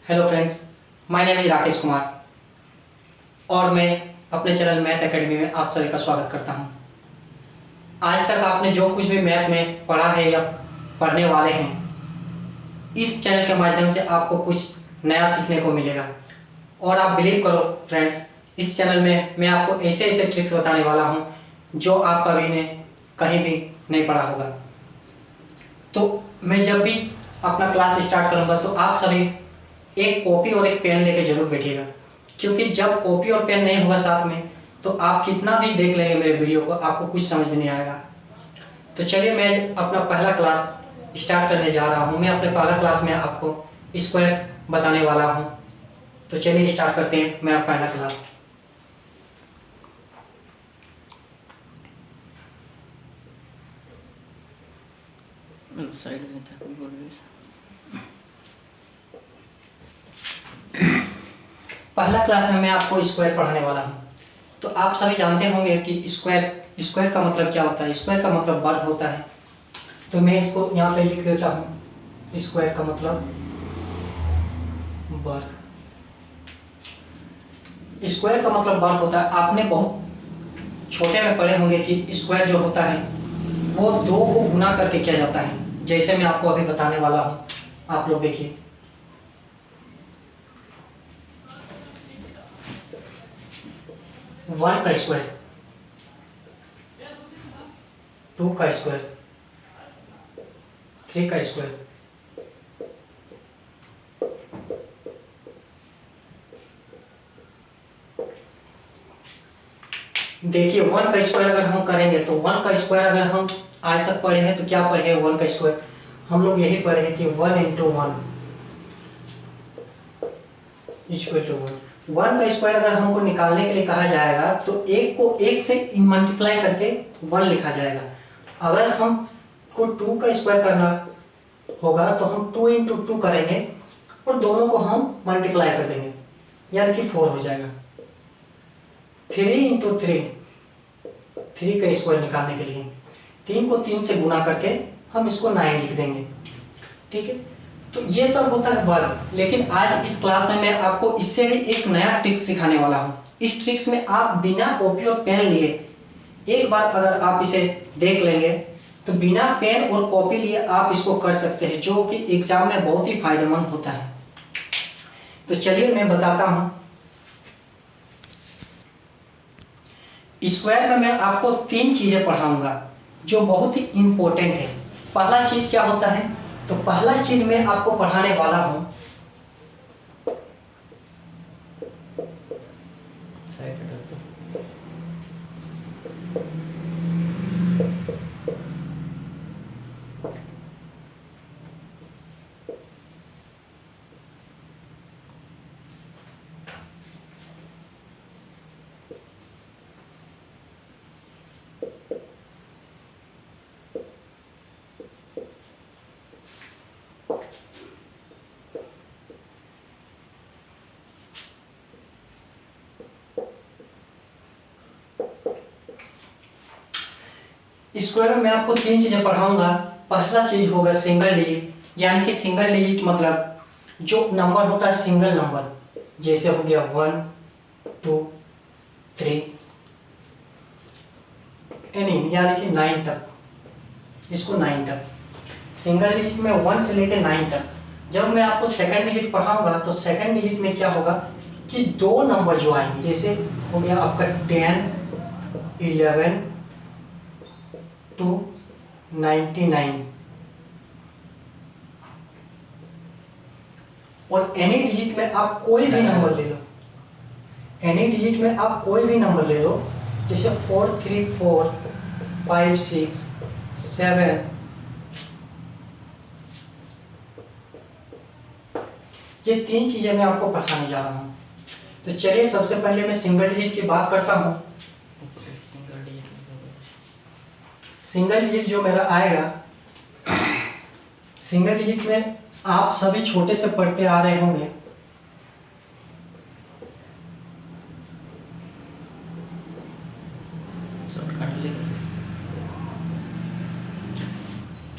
Hello friends, my name is Rakesh Kumar और मैं अपने चैनल मैथ एकेडमी में आप सभी का स्वागत करता हूं। आज तक आपने जो कुछ भी मैथ में पढ़ा है या पढ़ने वाले हैं, इस चैनल के माध्यम से आपको कुछ नया सीखने को मिलेगा। और आप बिलीव करो फ्रेंड्स, इस चैनल में मैं आपको ऐसे ऐसे ट्रिक्स बताने वाला हूं जो आप कभी ने कहीं भी नहीं पढ़ा होगा। तो मैं जब भी अपना क्लास स्टार्ट करूंगा तो आप सभी एक कॉपी और एक पेन लेके जरूर बैठिएगा, क्योंकि जब कॉपी और पेन नहीं होगा साथ में तो आप कितना भी देख लेंगे मेरे वीडियो को, आपको कुछ समझ में नहीं आएगा। तो चलिए मैं अपना पहला क्लास स्टार्ट करने जा रहा हूँ। मैं अपने पहला क्लास में आपको स्क्वायर बताने वाला हूँ। तो चलिए स्टार्ट करते हैं मेरा पहला क्लास। साइड में था पहला क्लास में मैं आपको स्क्वायर पढ़ाने वाला हूँ। तो आप सभी जानते होंगे कि स्क्वायर का मतलब क्या होता है। स्क्वायर का मतलब वर्ग होता है। तो मैं इसको यहाँ पे लिख देता हूँ, स्क्वायर का मतलब वर्ग। स्क्वायर का मतलब वर्ग होता है। आपने बहुत छोटे में पढ़े होंगे कि स्क्वायर जो होता है वो दो को गुना करके किया जाता है, जैसे मैं आपको अभी बताने वाला हूँ। आप लोग देखिए, 1 का स्क्वायर, 2 का स्क्वायर, 3 का स्क्वायर। देखिए 1 का स्क्वायर अगर हम करेंगे तो 1 का स्क्वायर अगर हम आज तक पढ़े हैं तो क्या पढ़े हैं? 1 का स्क्वायर हम लोग यही पढ़े हैं कि 1 इंटू 1 इक्वल टू 1। 1 का स्क्वायर अगर हमको निकालने के लिए कहा जाएगा तो एक को एक से मल्टीप्लाई करके 1 लिखा जाएगा। अगर हम को 2 का स्क्वायर करना होगा तो हम 2 इंटू 2 करेंगे और दोनों को हम मल्टीप्लाई कर देंगे, यानी कि 4 हो जाएगा। 3 इंटू 3 का स्क्वायर निकालने के लिए 3 को 3 से गुना करके हम इसको 9 लिख देंगे। ठीक है, तो ये सब होता है वर्ग। लेकिन आज इस क्लास में मैं आपको इससे भी एक नया ट्रिक सिखाने वाला हूँ। इस ट्रिक्स में आप बिना कॉपी और पेन लिए, एक बार अगर आप इसे देख लेंगे तो बिना पेन और कॉपी लिए आप इसको कर सकते हैं, जो कि एग्जाम में बहुत ही फायदेमंद होता है। तो चलिए मैं बताता हूँ। स्क्वायर में मैं आपको 3 चीजें पढ़ाऊंगा जो बहुत ही इंपॉर्टेंट है। पहला चीज क्या होता है? तो पहला चीज मैं आपको पढ़ाने वाला हूं स्क्वायर में मैं आपको 3 चीजें पढ़ाऊंगा। पहला चीज होगा सिंगल डिजिट, यानी कि सिंगल डिजिट मतलब जो नंबर होता है सिंगल नंबर, जैसे हो गया 1 2 3 यानी कि 9 तक, इसको 9 तक। सिंगल डिजिट में 1 से लेकर 9 तक। जब मैं आपको सेकंड डिजिट पढ़ाऊंगा तो सेकंड डिजिट में क्या होगा कि 2 नंबर जो आएंगे, जैसे हो गया आपका 10 11 टू 99। और एनी डिजिट में आप कोई भी नंबर ले लो, एनी डिजिट में आप कोई भी नंबर ले लो, जैसे 4 3 4 5 6 7। ये 3 चीजें मैं आपको पढ़ाने जा रहा हूं। तो चलिए सबसे पहले मैं सिंगल डिजिट की बात करता हूं। सिंगल डिजिट जो मेरा आएगा, सिंगल डिजिट में आप सभी छोटे से पढ़ते आ रहे होंगे।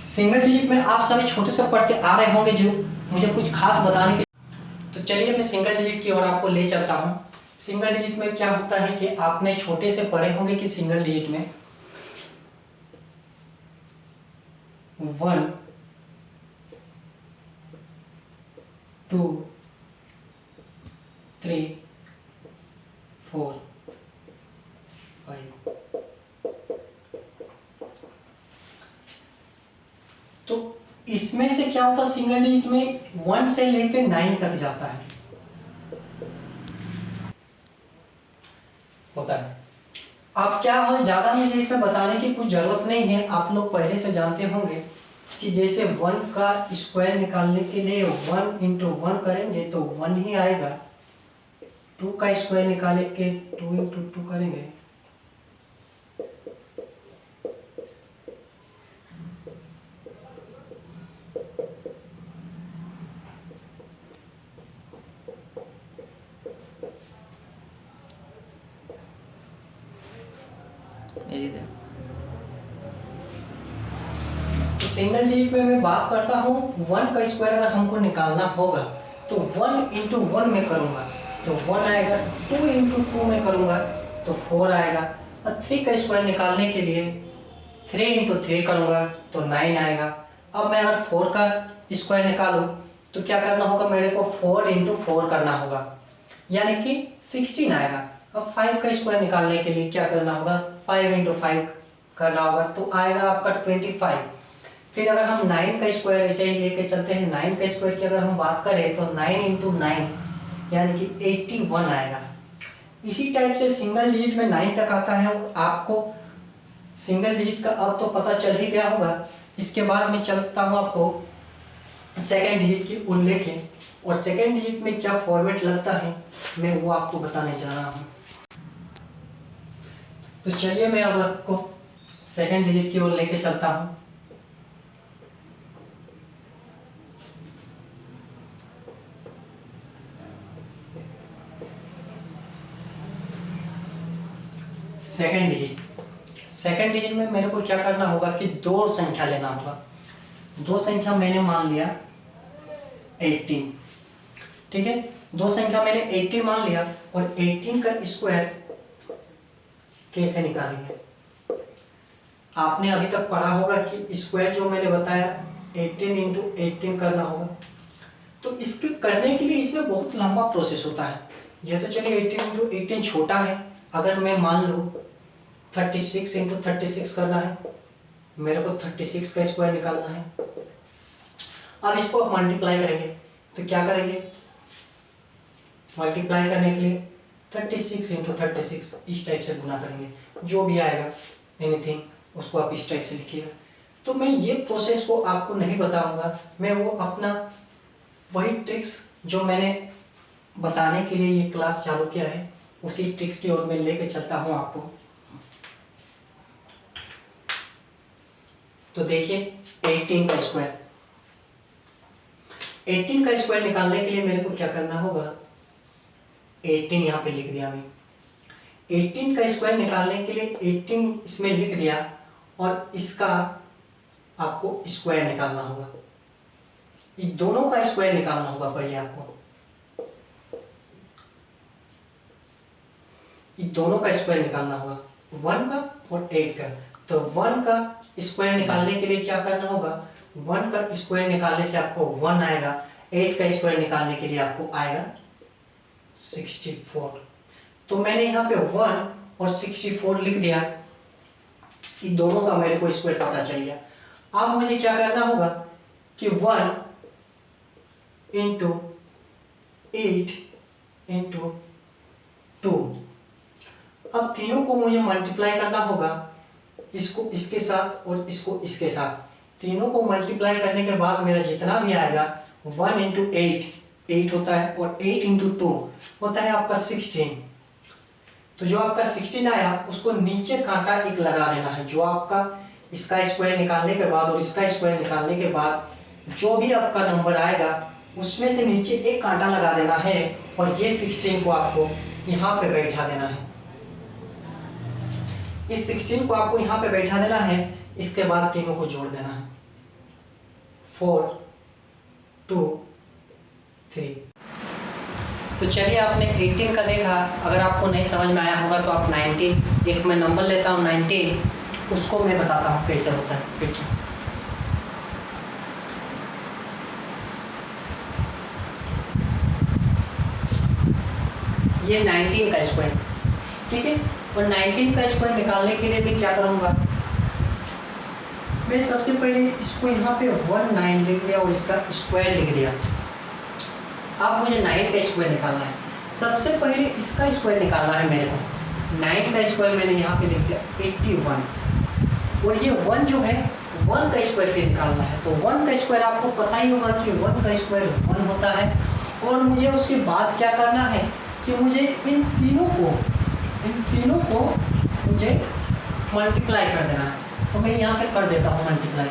सिंगल डिजिट में आप सभी छोटे से पढ़ते आ रहे होंगे, जो मुझे कुछ खास बताने की। तो चलिए मैं सिंगल डिजिट की ओर आपको ले चलता हूँ। सिंगल डिजिट में क्या होता है कि आपने छोटे से पढ़े होंगे कि सिंगल डिजिट में 1 2 3 4 5। तो इसमें से क्या होता है, सिंगल डिजिट में 1 से लेकर 9 तक जाता है, होता है। अब क्या हो, ज़्यादा मुझे इसमें बताने की कुछ ज़रूरत नहीं है, आप लोग पहले से जानते होंगे कि जैसे 1 का स्क्वायर निकालने के लिए 1 इंटू 1 करेंगे तो 1 ही आएगा। 2 का स्क्वायर निकाले के 2 इंटू 2 करेंगे इधर। तो सिंगल डिजिट में मैं बात करता हूँ 1 का स्क्वायर अगर हमको निकालना होगा तो 1 इंटू 1 में करूँगा तो 1 आएगा, 2 इंटू 2 में करूँगा तो 4 आएगा, और 3 का स्क्वायर निकालने के लिए 3 इंटू 3 करूँगा तो 9 आएगा। अब मैं अगर 4 का स्क्वायर निकालूँ तो क्या करना होगा, मेरे को 4 इंटू 4 करना होगा, यानी कि 16 आएगा। अब 5 का स्क्वायर निकालने के लिए क्या करना होगा, 5 इंटू 5 करना होगा तो आएगा आपका 25। फिर अगर हम 9 का स्क्वायर ऐसे ही लेके चलते हैं, 9 का स्क्वायर की अगर हम बात करें तो 9 इंटू 9 यानी कि 81 आएगा। इसी टाइप से सिंगल डिजिट में 9 तक आता है, और आपको सिंगल डिजिट का अब तो पता चल ही गया होगा। इसके बाद मैं चलता हूँ आपको सेकेंड डिजिट की उल्लेख है, और सेकेंड डिजिट में क्या फॉर्मेट लगता है मैं वो आपको बताने जा रहा हूँ। तो चलिए मैं अब आपको सेकेंड डिजिट की ओर लेके चलता हूँ। सेकेंड डिजिट में मेरे को क्या करना होगा कि 2 संख्या लेना होगा। 2 संख्या मैंने मान लिया 18, ठीक है। 2 संख्या मैंने 18 मान लिया, और 18 का स्क्वायर कैसे निकालेंगे, आपने अभी तक पढ़ा होगा कि स्क्वायर जो मैंने बताया 18 इंटू 18 करना होगा। तो इसके करने के लिए इसमें बहुत लंबा प्रोसेस होता है। ये तो चलिए 18 इंटू 18 छोटा है, अगर मैं मान लूँ 36 इंटू 36 करना है, मेरे को 36 का स्क्वायर निकालना है। अब इसको मल्टीप्लाई करेंगे तो क्या करेंगे, मल्टीप्लाई करने के लिए 36 इंटू 36 इस टाइप से गुना करेंगे, जो भी आएगा एनीथिंग उसको आप इस टाइप से लिखिएगा। तो मैं ये प्रोसेस को आपको नहीं बताऊंगा, मैं वो अपना वही ट्रिक्स जो मैंने बताने के लिए ये क्लास चालू किया है उसी ट्रिक्स की ओर मैं लेके चलता हूँ आपको। तो देखिए 18 का स्क्वायर, 18 का स्क्वायर निकालने के लिए मेरे को क्या करना होगा, 18 यहाँ पे लिख दिया मैं। 18 का स्क्वायर निकालने के लिए 18 इसमें लिख दिया, और इसका आपको स्क्वायर निकालना होगा। इस दोनों का स्क्वायर निकालना होगा पहले आपको, इस दोनों का स्क्वायर निकालना होगा, 1 का और 8 का। तो 1 का स्क्वायर निकालने के लिए क्या करना होगा, 1 का स्क्वायर निकालने से आपको 1 आएगा, 8 का स्क्वायर निकालने के लिए आपको आएगा 64। तो मैंने यहाँ पे 1 और 64 लिख दिया, इन दोनों का मेरे को स्क्वायर पता चल गया। अब मुझे क्या करना होगा कि 1 इंटू 8 इंटू 2, अब तीनों को मुझे मल्टीप्लाई करना होगा, इसको इसके साथ और इसको इसके साथ। तीनों को मल्टीप्लाई करने के बाद मेरा जितना भी आएगा 1 इंटू 8 होता है, और 8 इंटू 2 होता है आपका 16। तो जो आपका 16 आया उसको नीचे कांटा एक लगा देना है, जो आपका इसका स्क्वायर निकालने के बाद और इसका स्क्वायर निकालने के बाद जो भी आपका नंबर आएगा उसमें से नीचे एक कांटा लगा देना है, और ये 16 को आपको यहाँ पे बैठा देना है। इस 16 को आपको यहाँ पे बैठा देना है, इसके बाद तीनों को जोड़ देना है, 4 2 3। तो चलिए आपने 18 का देखा, अगर आपको नहीं समझ में आया होगा तो आप 19, एक मैं नंबर लेता हूँ 19, उसको मैं बताता हूँ कैसे होता है फिर से। ये 19 का स्क्वायर, ठीक है। और 19 का स्क्वायर निकालने के लिए मैं क्या करूँगा, मैं सबसे पहले इसको यहाँ पे 19 लिख दिया और इसका स्क्वायर लिख दिया। अब मुझे 9 का स्क्वायर निकालना है। सबसे पहले इसका स्क्वायर निकालना है मेरे को। 9 का स्क्वायर मैंने यहाँ पे लिख दिया 81, और ये 1 जो है 1 का स्क्वायर फिर निकालना है। तो 1 का स्क्वायर आपको पता ही होगा कि 1 का स्क्वायर 1 होता है। और मुझे उसके बाद क्या करना है कि मुझे इन तीनों को मुझे मल्टीप्लाई कर देना है। तो मैं यहाँ पे कर देता हूँ मल्टीप्लाई।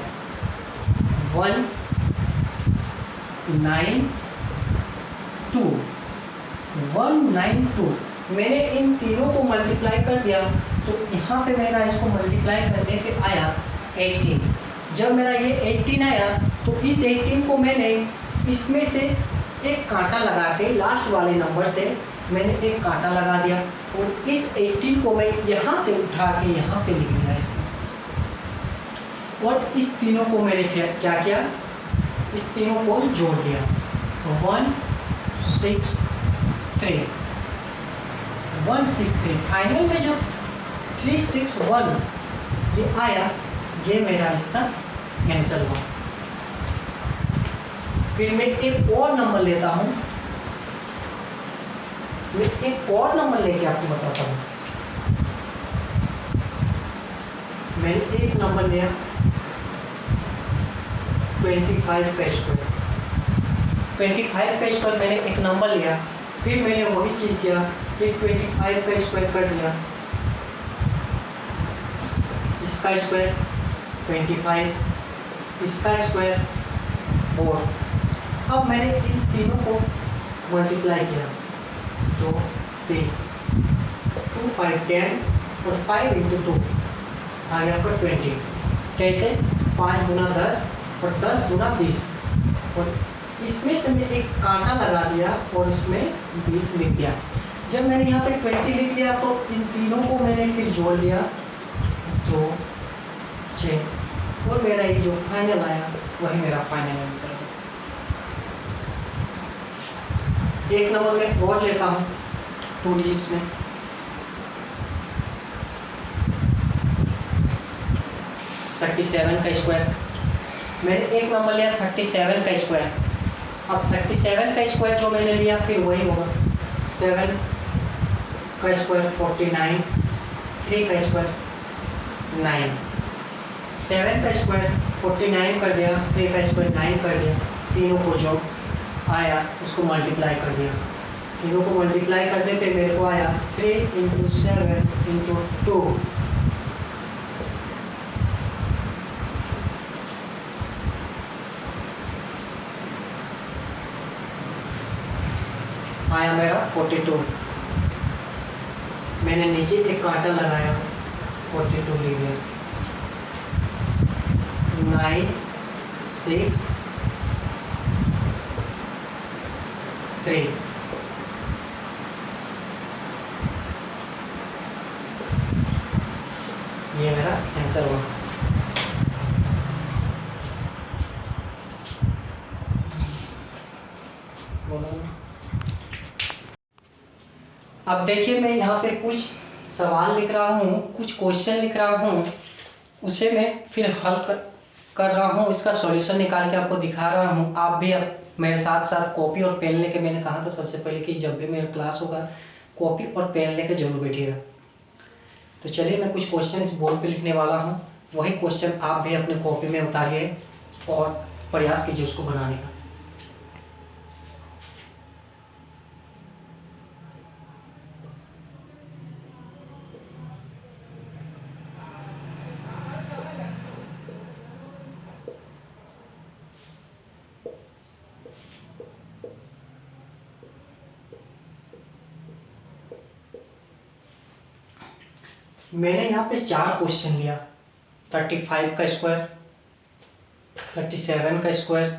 192 मैंने इन तीनों को मल्टीप्लाई कर दिया। तो यहाँ पे मेरा इसको मल्टीप्लाई करने पे आया 18। जब मेरा ये 18 आया तो इस 18 को मैंने इसमें से एक कांटा लगा के, लास्ट वाले नंबर से मैंने एक कांटा लगा दिया, और इस 18 को मैं यहाँ से उठा के यहाँ पे लिख दिया इसको। और इस तीनों को मैंने क्या किया, इस तीनों को जोड़ दिया। 163 फाइनल में जो 361 ये आया, ये मेरा इसका आंसर हुआ। फिर मैं एक और नंबर लेता हूँ, मैं एक और नंबर लेके आपको बताता हूँ। मैंने एक नंबर लिया 25 का स्क्वायर। 25 का स्क्वायर मैंने एक नंबर लिया, फिर मैंने वही चीज़ किया कि 25 का स्क्वायर कर दिया, इसका स्क्वायर 25, इसका स्क्वायर 4। अब मैंने इन तीनों को मल्टीप्लाई किया, 2 3 2 5 10 और 5 इंटू 2 आ गया पर 20। कैसे, 5 गुना 10 और 10 गुना 20, और इसमें से मैं एक कांटा लगा दिया और इसमें 20 लिख दिया। जब मैंने यहाँ पे 20 लिख दिया तो इन तीनों को मैंने फिर जोड़ दिया, 2 6, और मेरा ये जो फाइनल आया वही मेरा फाइनल आंसर है। एक नंबर में और लेता हूँ 2 डिजिट्स में, $37 का स्क्वायर। मैंने एक नंबर लिया 37 का स्क्वायर। अब 37 का स्क्वायर जो मैंने लिया फिर वही होगा, 7 का स्क्वायर 49, 3 का स्क्वायर 9, 7 का स्क्वायर 49 कर दिया, 3 का स्क्वायर 9 कर दिया, तीनों को जो आया उसको मल्टीप्लाई कर दिया। तीनों को मल्टीप्लाई करने पे मेरे को आया 3 इंटू 7 इंटू 2, आया मेरा 42। मैंने नीचे एक कांटा लगाया, 42 ले गया। 9 6 3 ये मेरा आंसर हुआ। अब देखिए मैं यहाँ पे कुछ सवाल लिख रहा हूँ, कुछ क्वेश्चन लिख रहा हूँ, उसे मैं फिर हल कर रहा हूँ, इसका सॉल्यूशन निकाल के आपको दिखा रहा हूँ। आप भी अब मेरे साथ साथ कॉपी और पेन लेके, मैंने कहा था सबसे पहले कि जब भी मेरा क्लास होगा कॉपी और पेन लेके जरूर बैठिएगा। तो चलिए मैं कुछ क्वेश्चन इस बोर्ड पे लिखने वाला हूँ, वही क्वेश्चन आप भी अपने कॉपी में उतारिए और प्रयास कीजिए उसको बनाने का। मैंने यहाँ पे 4 क्वेश्चन लिया, 35 का स्क्वायर, 37 का स्क्वायर,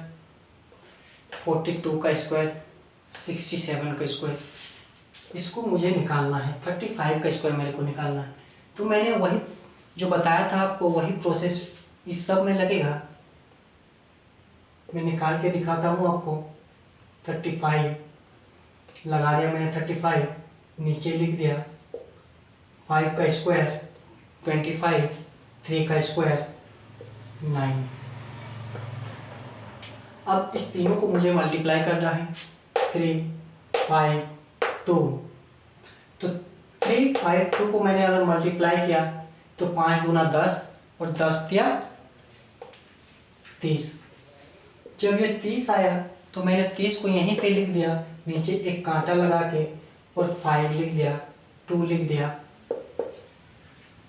42 का स्क्वायर 67 का स्क्वायर, इसको मुझे निकालना है। 35 का स्क्वायर मेरे को निकालना है। तो मैंने वही जो बताया था आपको, वही प्रोसेस इस सब में लगेगा। मैं निकाल के दिखाता हूँ आपको। 35 लगा दिया मैंने, 35 नीचे लिख दिया, 5 का स्क्वायर 25, 3 का स्क्वायर 9। अब इस तीनों को मुझे मल्टीप्लाई करना है। 3, 5, 2। तो 3, 5, 2 को मैंने अगर मल्टीप्लाई किया तो 5 गुना 10 और 10 दिया 30। जब ये 30 आया तो मैंने 30 को यहीं पे लिख दिया, नीचे एक कांटा लगा के, और 5 लिख दिया, 2 लिख दिया,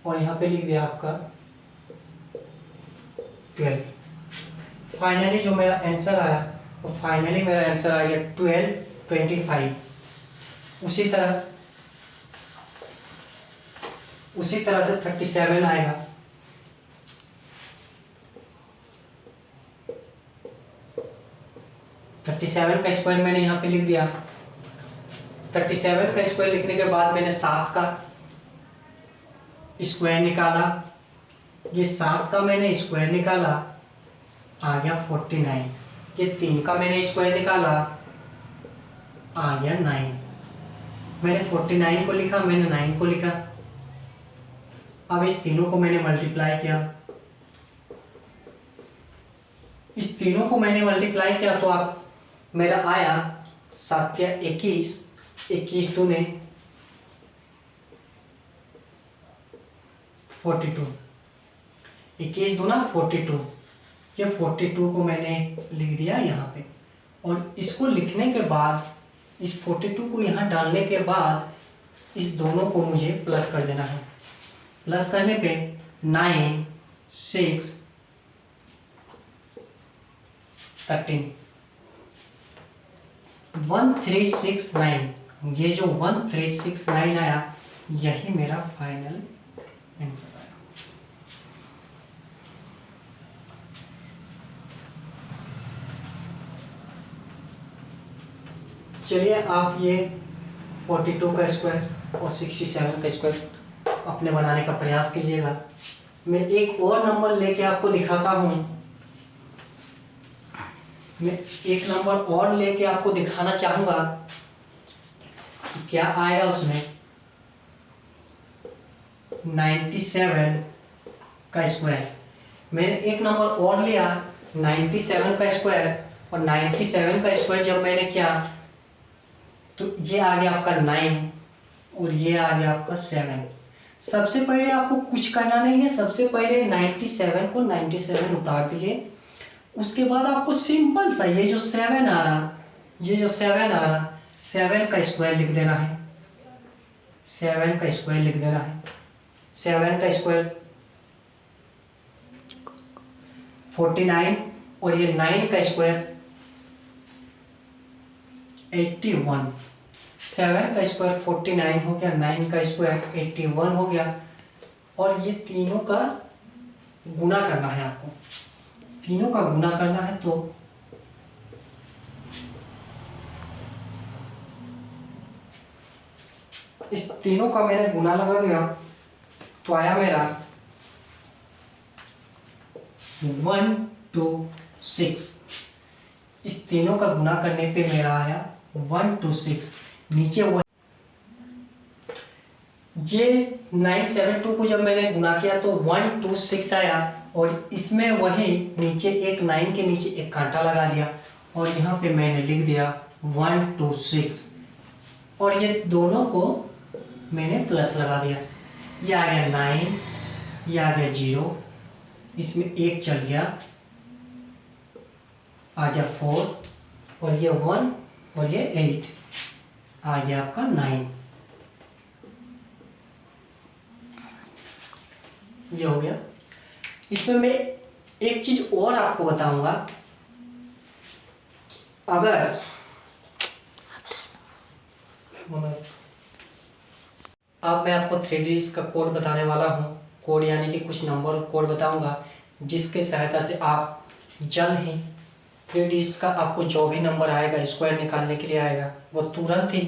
और यहाँ पे लिख दिया आपका 12। फाइनली जो मेरा आंसर आया, तो फाइनली मेरा आंसर आ गया 12, 25। उसी तरह से 37 आएगा। का स्क्वायर मैंने यहाँ पे लिख दिया। 37 का स्क्वायर लिखने के बाद मैंने 7 का स्क्वायर निकाला। ये 7 का मैंने स्क्वायर निकाला, आ गया 49। ये 3 का मैंने स्क्वायर निकाला, आ गया 9। मैंने 49 को लिखा, मैंने 9 को लिखा। अब इस तीनों को मैंने मल्टीप्लाई किया। तो आप मेरा आया 7 या 21, 21 दूने 42, 21 दूना 42। ये 42 को मैंने लिख दिया यहाँ पे, और इसको लिखने के बाद, इस 42 को यहाँ डालने के बाद, इस दोनों को मुझे प्लस कर देना है। प्लस करने पे 9, 6, 13, 1369। ये जो 1369 आया, यही मेरा फाइनल आंसर आया। चलिए आप ये 42 का स्क्वायर और 67 का स्क्वायर अपने बनाने का प्रयास कीजिएगा। मैं एक और नंबर लेके आपको दिखाता हूँ। मैं एक नंबर और लेके आपको दिखाना चाहूँगा कि क्या आएगा उसमें। 97 का स्क्वायर, मैंने एक नंबर और लिया 97 का स्क्वायर, और 97 का स्क्वायर जब मैंने किया तो ये आ गया आपका 9 और ये आ गया आपका 7। सबसे पहले आपको कुछ करना नहीं है, सबसे पहले 97 को 97 उतार दिए। उसके बाद आपको सिंपल सा ये जो 7 आ रहा, 7 का स्क्वायर लिख देना है। 7 का स्क्वायर लिख देना है। 7 का स्क्वायर 49, और ये 9 का स्क्वायर 81। 7 का स्क्वायर 49 हो गया, 9 का स्क्वायर 81 हो गया, और ये तीनों का गुणा करना है आपको। तीनों का गुणा करना है, तो इस तीनों का मैंने गुणा लगा दिया, तो आया मेरा 126। इस तीनों का गुणा करने पे मेरा आया 126। नीचे ये 972 को जब मैंने गुणा किया तो 126 आया, और इसमें वही नीचे एक 9 के नीचे एक कांटा लगा दिया, और यहाँ पे मैंने लिख दिया 126, और ये दोनों को मैंने प्लस लगा दिया। ये आ गया 9, ये आ गया 0, इसमें एक चल गया, आ गया 4, और ये 1, और ये 8, आ गया आपका 9। ये हो गया। इसमें मैं एक चीज और आपको बताऊंगा। अगर अब मैं आपको 3 डिजिट्स का कोड बताने वाला हूँ। कोड यानी कि कुछ नंबर कोड बताऊंगा, जिसके सहायता से आप जल्द ही 3 डिजिट्स का आपको जो भी नंबर आएगा स्क्वायर निकालने के लिए आएगा, वो तुरंत ही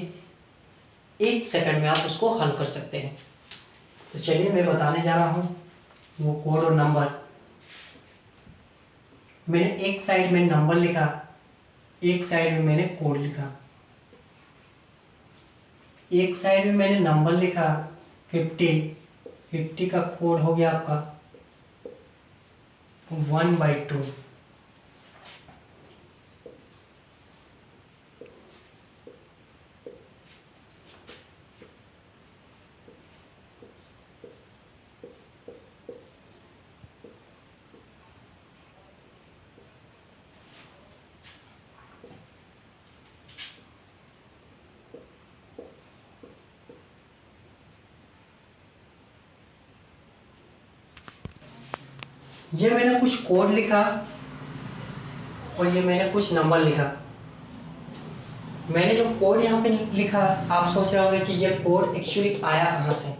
1 सेकंड में आप उसको हल कर सकते हैं। तो चलिए मैं बताने जा रहा हूँ वो कोड और नंबर। मैंने एक साइड में नंबर लिखा, एक साइड में मैंने कोड लिखा। एक साइड में मैंने नंबर लिखा 50 का कोड हो गया आपका 1/2। ये मैंने कुछ कोड लिखा और ये मैंने कुछ नंबर लिखा। मैंने जो कोड यहाँ पे लिखा, आप सोच रहे होंगे कि ये कोड एक्चुअली आया कहाँ से,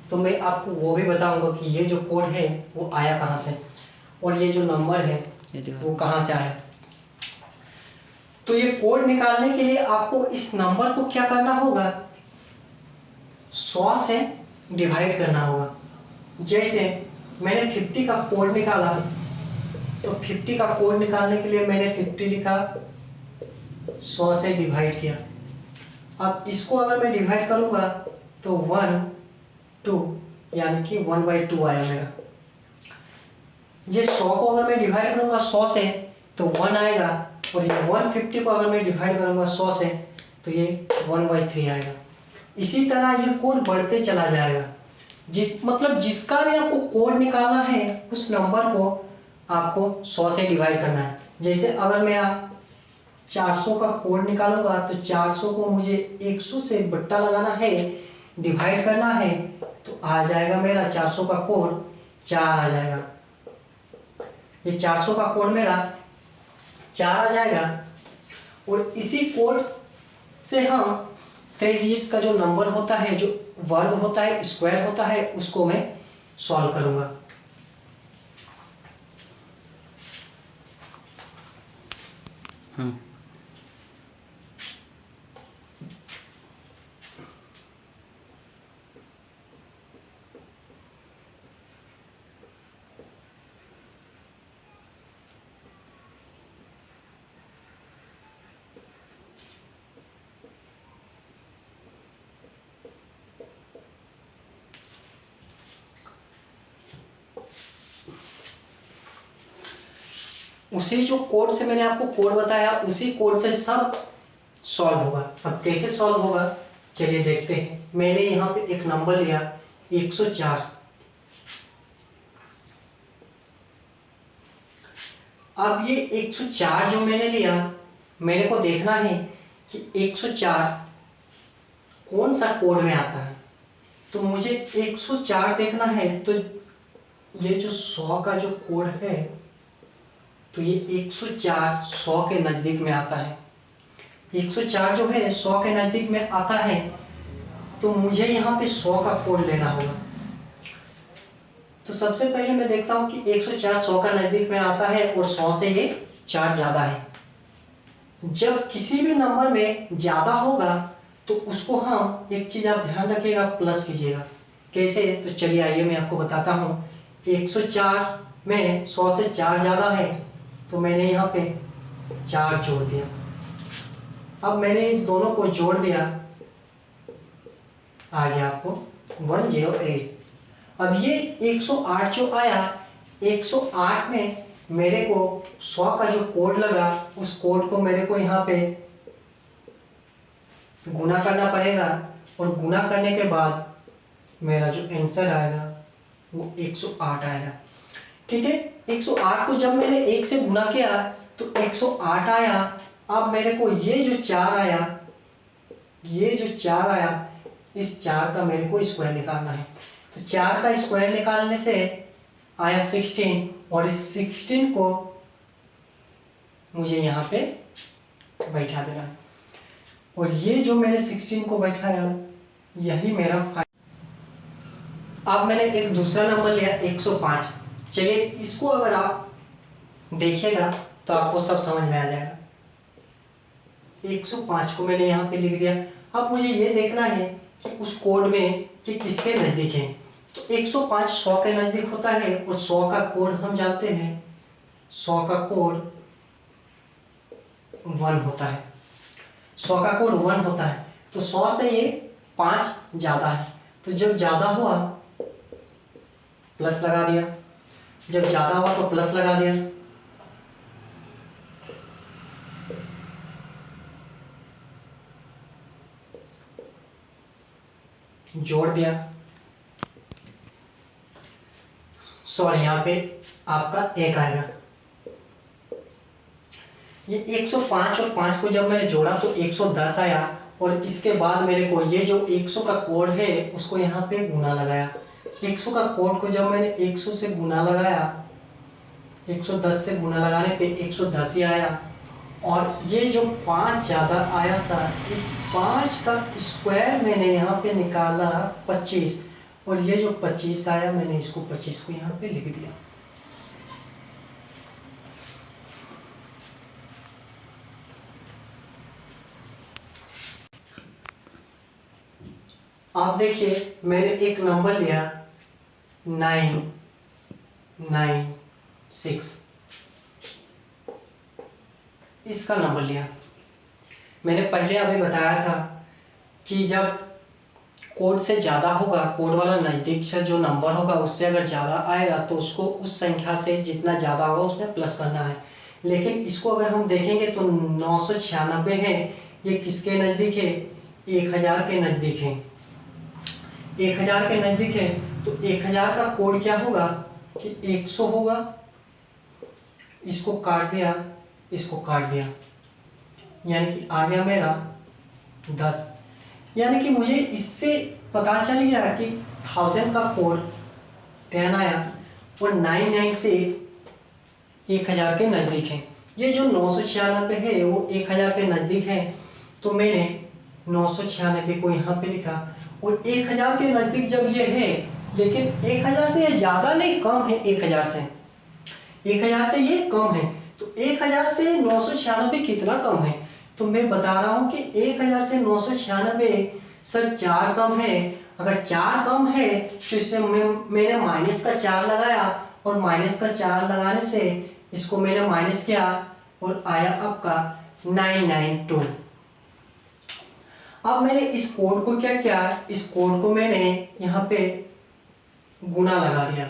तो मैं आपको वो भी बताऊंगा कि ये जो कोड है वो आया कहाँ से और ये जो नंबर है वो कहाँ से आया। तो ये कोड निकालने के लिए आपको इस नंबर को क्या करना होगा, 100 से डिवाइड करना होगा। जैसे मैंने 50 का कोड निकाला, तो 50 का कोड निकालने के लिए मैंने 50 लिखा, 100 से डिवाइड किया। अब इसको अगर मैं डिवाइड करूंगा तो 1 2 यानी कि 1/2 आया मेरा। ये 100 को अगर मैं डिवाइड करूंगा 100 से तो 1 आएगा, और ये 150 को अगर मैं डिवाइड करूंगा 100 से तो ये 1/3 आएगा। इसी तरह ये कोड बढ़ते चला जाएगा। मतलब जिसका भी आपको कोड निकालना है उस नंबर को आपको 100 से डिवाइड करना है। जैसे अगर मैं 400 का कोड निकालूंगा तो 400 को मुझे 100 से बट्टा लगाना है, डिवाइड करना है, तो आ जाएगा मेरा 400 का कोड 4 आ जाएगा। ये 400 का कोड मेरा 4 आ जाएगा। और इसी कोड से हम 3 डिजिट्स का जो नंबर होता है, जो वर्ग होता है, स्क्वायर होता है, उसको मैं सॉल्व करूंगा। उसी जो कोड से मैंने आपको कोड बताया, उसी कोड से सब सॉल्व होगा। अब कैसे सॉल्व होगा चलिए देखते हैं। मैंने यहाँ पे एक नंबर लिया 104। अब ये 104 जो मैंने लिया, मेरे को देखना है कि 104 कौन सा कोड में आता है। तो मुझे 104 देखना है, तो ये जो 100 का जो कोड है, तो ये 104 100 के नज़दीक में आता है। 104 जो है 100 के नज़दीक में आता है, तो मुझे यहाँ पे 100 का कोड लेना होगा। तो सबसे पहले मैं देखता हूँ कि 104 100 का नज़दीक में आता है और 100 से ये 4 ज़्यादा है। जब किसी भी नंबर में ज़्यादा होगा तो उसको हम, एक चीज़ आप ध्यान रखिएगा, प्लस कीजिएगा। कैसे, तो चलिए आइए मैं आपको बताता हूँ। 104 में 100 से 4 ज़्यादा है, तो मैंने यहाँ पे 4 जोड़ दिया। अब मैंने इस दोनों को जोड़ दिया, आ गया आपको 108। अब ये 108 जो आया, 108 में मेरे को 100 का जो कोड लगा, उस कोड को मेरे को यहाँ पे गुना करना पड़ेगा, और गुना करने के बाद मेरा जो आंसर आएगा वो 108 आएगा। ठीक है, 108 को जब मैंने 1 से गुना किया तो 108 आया। अब मेरे को ये जो 4 आया, ये जो 4 आया, इस 4 का मेरे को स्क्वायर निकालना है। तो 4 का स्क्वायर निकालने से आया 16, और इस 16 को मुझे यहाँ पे बैठा देना है। और ये जो मैंने 16 को बैठाया, यही मेरा अब मैंने एक दूसरा नंबर लिया 105। चलिए इसको अगर आप देखिएगा तो आपको सब समझ में आ जाएगा। 105 को मैंने यहाँ पे लिख दिया। अब मुझे ये देखना है कि उस कोड में कि किसके नज़दीक है। तो 105 100 के नज़दीक होता है और 100 का कोड हम जानते हैं, 100 का कोड 1 होता है। 100 का कोड 1 होता है, तो 100 से ये 5 ज़्यादा है, तो जब ज़्यादा हुआ प्लस लगा दिया, जब ज़्यादा हुआ तो प्लस लगा दिया। जोड़ दिया। सॉरी, यहाँ पे आपका 1 आएगा। ये 105 और 5 को जब मैंने जोड़ा तो 110 आया, और इसके बाद मेरे को ये जो 100 का कोड है उसको यहाँ पे गुना लगाया। 100 का कोड को जब मैंने 100 से गुना लगाया, 110 से गुना लगाने पे 110 ही आया, और ये जो 5 ज़्यादा आया था, इस 5 का स्क्वायर मैंने यहाँ पे निकाला 25, और ये जो 25 आया मैंने इसको 25 को यहाँ पे लिख दिया। आप देखिए मैंने एक नंबर लिया 996, इसका नंबर लिया। मैंने पहले अभी बताया था कि जब कोड से ज़्यादा होगा, कोड वाला नज़दीक से जो नंबर होगा उससे अगर ज़्यादा आएगा तो उसको उस संख्या से जितना ज़्यादा होगा उसमें प्लस करना है। लेकिन इसको अगर हम देखेंगे तो 996 है, ये किसके नज़दीक है? 1000 के नज़दीक है। 1000 के नज़दीक है, तो 1000 का कोड क्या होगा कि 100 होगा। इसको काट दिया, इसको काट दिया, यानी कि आ गया मेरा 10। यानी कि मुझे इससे पता चल गया कि 1000 का कोड 10 आया, और 996 1000 के नज़दीक है। ये जो 996 है वो 1000 के नज़दीक है, तो मैंने 996 को यहाँ पे लिखा। और 1000 के नज़दीक जब ये है, लेकिन 1000 से ये ज़्यादा नहीं, कम है। 1000 से ये कम है, तो 1000 से 996 कितना कम है? तो मैं बता रहा हूँ कि 1000 से 996 सर 4 कम है। अगर 4 कम है तो इसमें मैंने माइनस का 4 लगाया, और माइनस का 4 लगाने से इसको मैंने माइनस किया और आया आपका 992। अब मैंने इस कोड को क्या किया, इस कोड को मैंने यहाँ पे गुना लगा दिया।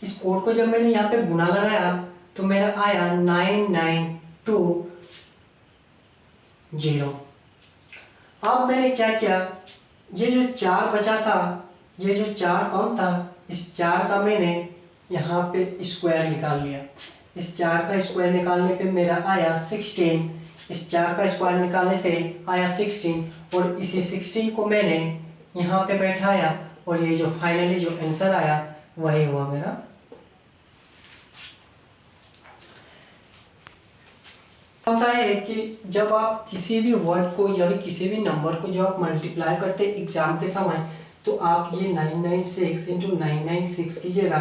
इस कोड को जब मैंने यहाँ पे गुना लगाया तो मेरा आया 9920। अब मैंने क्या किया, ये जो 4 बचा था, ये जो 4 कम था, इस 4 का मैंने यहाँ पे स्क्वायर निकाल लिया। इस 4 का स्क्वायर निकालने पे मेरा आया 16। इस 4 का स्क्वायर निकालने से आया 16, और इसी 16 को मैंने यहाँ पे बैठाया, और ये जो फाइनली जो आंसर आया वही हुआ मेरा। होता है कि जब आप किसी भी वर्ड को या किसी भी नंबर को जो आप मल्टीप्लाई करते हैं एग्जाम के समय, तो आप ये 996 इंटू 996 कीजिएगा,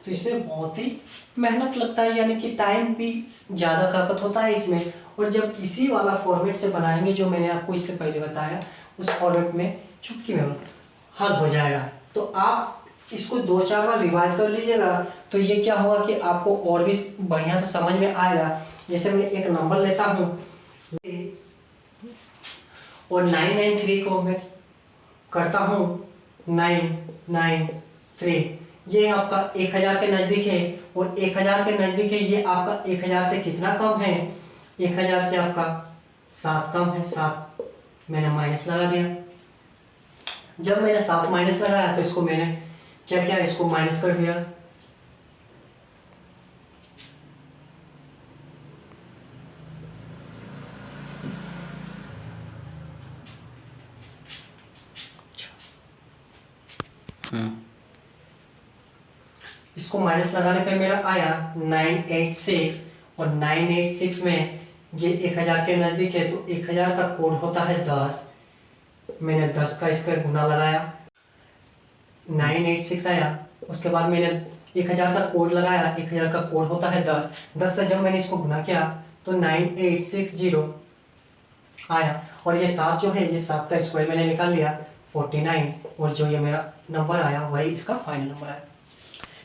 तो इसमें बहुत ही मेहनत लगता है, यानी कि टाइम भी ज़्यादा खपत होता है इसमें। और जब इसी वाला फॉर्मेट से बनाएंगे जो मैंने आपको इससे पहले बताया, उस फॉर्मेट में चुटकी में हल हो जाएगा। तो आप इसको 2-4 बार रिवाइज कर लीजिएगा, तो ये क्या होगा कि आपको और भी बढ़िया से समझ में आएगा। जैसे मैं एक नंबर लेता हूँ और 993 को मैं करता हूँ 993, ये आपका 1000 के नज़दीक है, और 1000 के नज़दीक है, ये आपका 1000 से कितना कम है? 1000 से आपका 7 कम है। 7 मैंने माइनस लगा दिया। जब मैंने 7 माइनस लगाया तो इसको मैंने क्या किया, इसको माइनस कर दिया। इसको माइनस लगाने पे मेरा आया 986, और 986 में ये 1000 के नज़दीक है, तो 1000 का कोड होता है 10। मैंने 10 का इसका गुना लगाया, 986 आया। उसके बाद मैंने 1000 का कोड लगाया, 1000 का कोड होता है 10, 10 से जब मैंने इसको गुना किया तो 9860 आया। और ये 7 जो है, ये 7 का स्क्वायर मैंने निकाल लिया 49, और जो ये मेरा नंबर आया वही इसका फाइनल नंबर आया।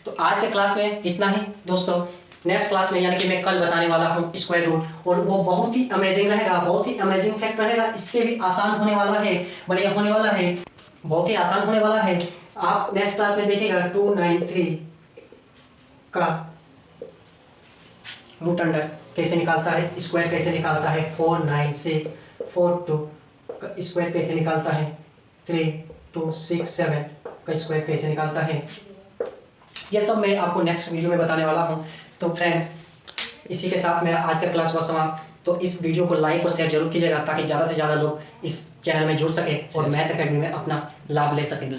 तो आज के क्लास में इतना ही दोस्तों। नेक्स्ट क्लास में यानी कि मैं कल बताने वाला हूँ स्क्वायर रूट, और वो बहुत ही अमेजिंग रहेगा, बहुत ही अमेजिंग फैक्ट रहेगा, इससे भी आसान होने वाला है, बढ़िया होने वाला है, बहुत ही आसान होने वाला है। आप नेक्स्ट क्लास में देखिएगा 293 का रूट अंडर कैसे निकालता है, स्क्वायर कैसे निकालता है, 49642 का स्क्वायर कैसे निकालता है, 3267 का स्क्वायर कैसे निकालता है, ये सब मैं आपको नेक्स्ट वीडियो में बताने वाला हूं। तो फ्रेंड्स, इसी के साथ मेरा आज का क्लास हुआ समाप्त। तो इस वीडियो को लाइक और शेयर जरूर कीजिएगा ताकि ज़्यादा से ज़्यादा लोग इस चैनल में जुड़ सके और मैथ एकेडमी में अपना लाभ ले सकें।